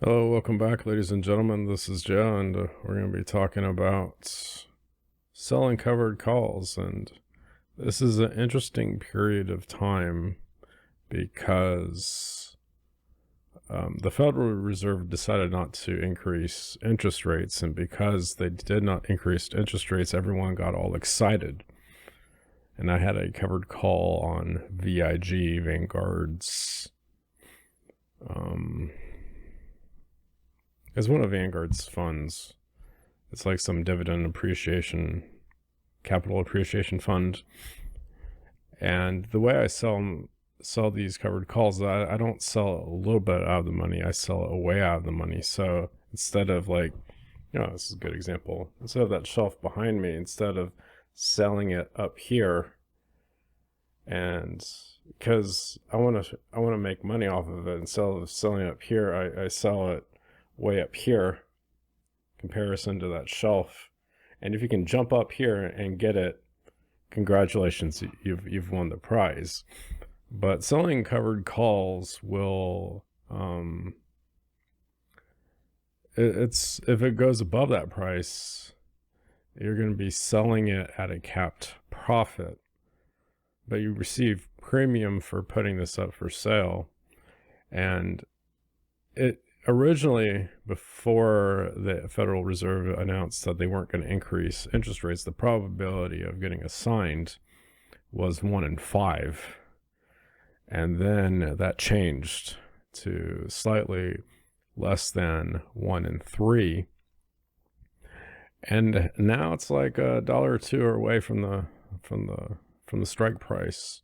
Hello, welcome back, ladies and gentlemen. This is Joe, and we're going to be talking about selling covered calls. And this is an interesting period of time because the Federal Reserve decided not to increase interest rates. And because they did not increase interest rates, everyone got all excited. And I had a covered call on VIG, Vanguard's. It's one of Vanguard's funds. It's like some dividend appreciation, capital appreciation fund. And the way I sell these covered calls, I don't sell a little bit out of the money. I sell it way out of the money. So instead of this is a good example. Instead of that shelf behind me, instead of selling it up here, and because I want to make money off of it, instead of selling it up here, I sell it way up here comparison to that shelf. And if you can jump up here and get it, congratulations, you've won the prize. But selling covered calls will if it goes above that price, you're going to be selling it at a capped profit, but you receive premium for putting this up for sale. And it originally, before the Federal Reserve announced that they weren't going to increase interest rates, the probability of getting assigned was 1 in 5. And then that changed to slightly less than 1 in 3. And now it's like $1 or $2 away from the strike price.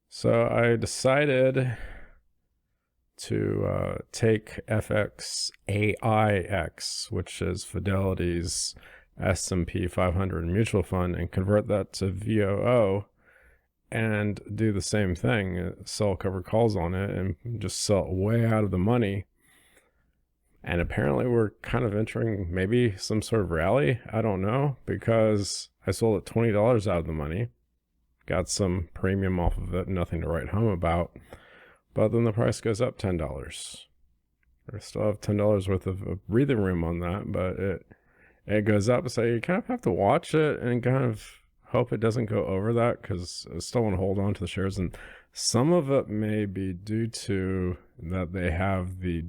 So I decided to take FXAIX, which is Fidelity's S&P 500 mutual fund, and convert that to VOO and do the same thing, sell covered calls on it and just sell it way out of the money. And apparently we're kind of entering maybe some sort of rally. I don't know, because I sold it $20 out of the money, got some premium off of it, nothing to write home about. But then the price goes up $10. I still have $10 worth of breathing room on that, but it goes up. So you kind of have to watch it and kind of hope it doesn't go over that, because I still want to hold on to the shares. And some of it may be due to that they have the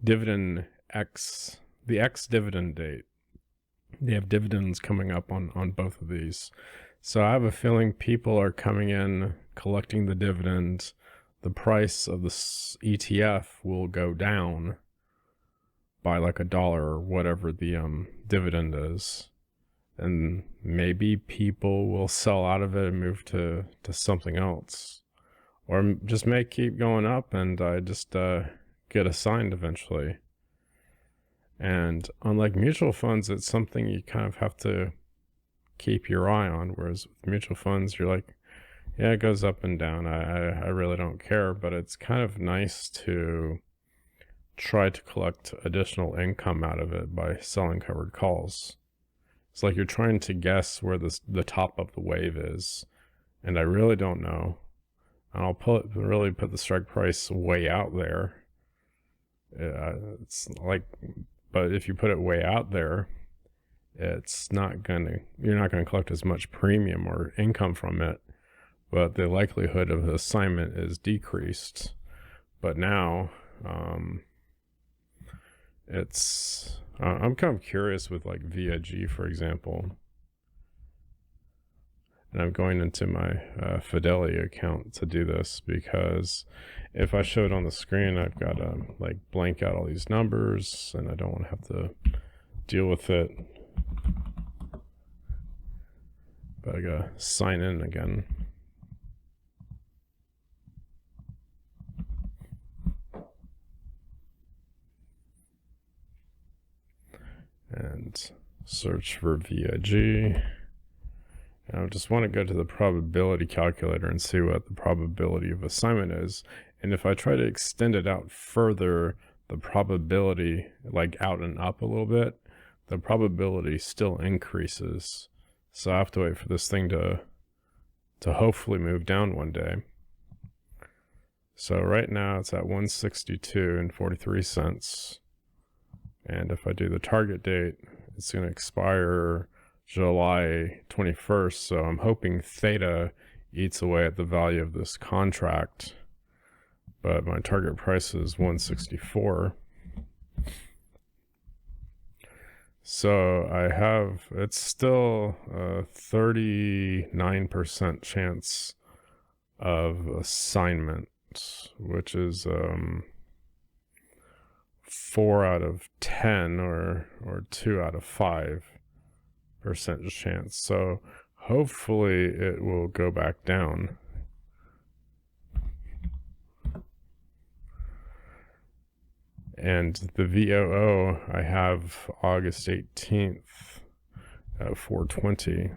dividend X, the X dividend date. They have dividends coming up on both of these. So I have a feeling people are coming in, collecting the dividend. The price of the ETF will go down by like $1 or whatever the dividend is. And maybe people will sell out of it and move to something else. Or just may keep going up and I just get assigned eventually. And unlike mutual funds, it's something you kind of have to keep your eye on. Whereas with mutual funds, you're like, yeah, it goes up and down. I really don't care, but it's kind of nice to try to collect additional income out of it by selling covered calls. It's like you're trying to guess where the top of the wave is, and I really don't know. And I'll really put the strike price way out there. It's like, but if you put it way out there, you're not gonna collect as much premium or income from it. But the likelihood of assignment is decreased. But now, I'm kind of curious with like VIG, for example. And I'm going into my Fidelity account to do this, because if I show it on the screen, I've got to like blank out all these numbers, and I don't want to have to deal with it. But I gotta sign in again. And search for VIG. And I just want to go to the probability calculator and see what the probability of assignment is. And if I try to extend it out further, the probability, like out and up a little bit, the probability still increases. So I have to wait for this thing to hopefully move down one day. So right now it's at 162.43. And if I do the target date, it's going to expire July 21st. So I'm hoping theta eats away at the value of this contract. But my target price is 164. So I have, it's still a 39% chance of assignment, which is 4 out of 10 or 2 out of 5% chance. So hopefully it will go back down. And the VOO, I have August 18th at 420.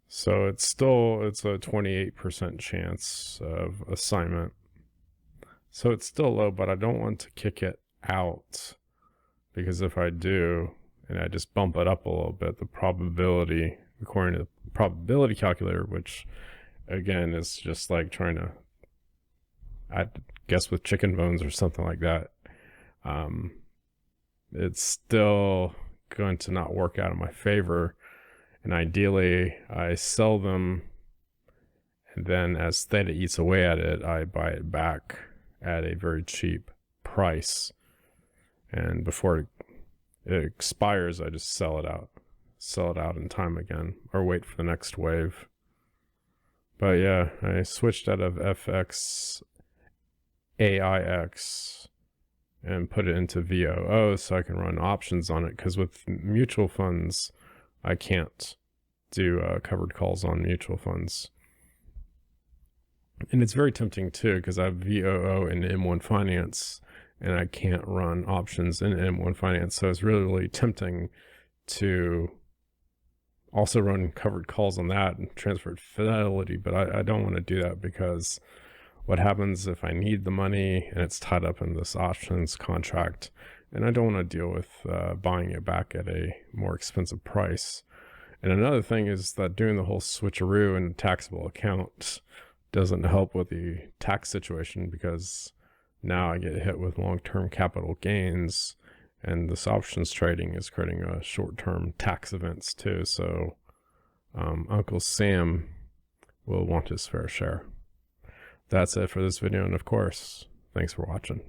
So it's a 28% chance of assignment. So it's still low, but I don't want to kick it out, because if I do, and I just bump it up a little bit, the probability, according to the probability calculator, which again is just like trying to, I guess with chicken bones or something like that, it's still going to not work out in my favor. And ideally I sell them, and then as theta eats away at it, I buy it back at a very cheap price, and before it expires, I just sell it out in time again, or wait for the next wave. But yeah, I switched out of FXAIX and put it into VOO so I can run options on it, because with mutual funds I can't do covered calls on mutual funds. And it's very tempting too, because I have VOO in M1 Finance and I can't run options in M1 Finance. So it's really, really tempting to also run covered calls on that and transferred fidelity. But I don't want to do that, because what happens if I need the money and it's tied up in this options contract, and I don't want to deal with buying it back at a more expensive price. And another thing is that doing the whole switcheroo in taxable accounts doesn't help with the tax situation, because now I get hit with long-term capital gains, and this options trading is creating short-term tax events too. So Uncle Sam will want his fair share. That's it for this video, and of course, thanks for watching.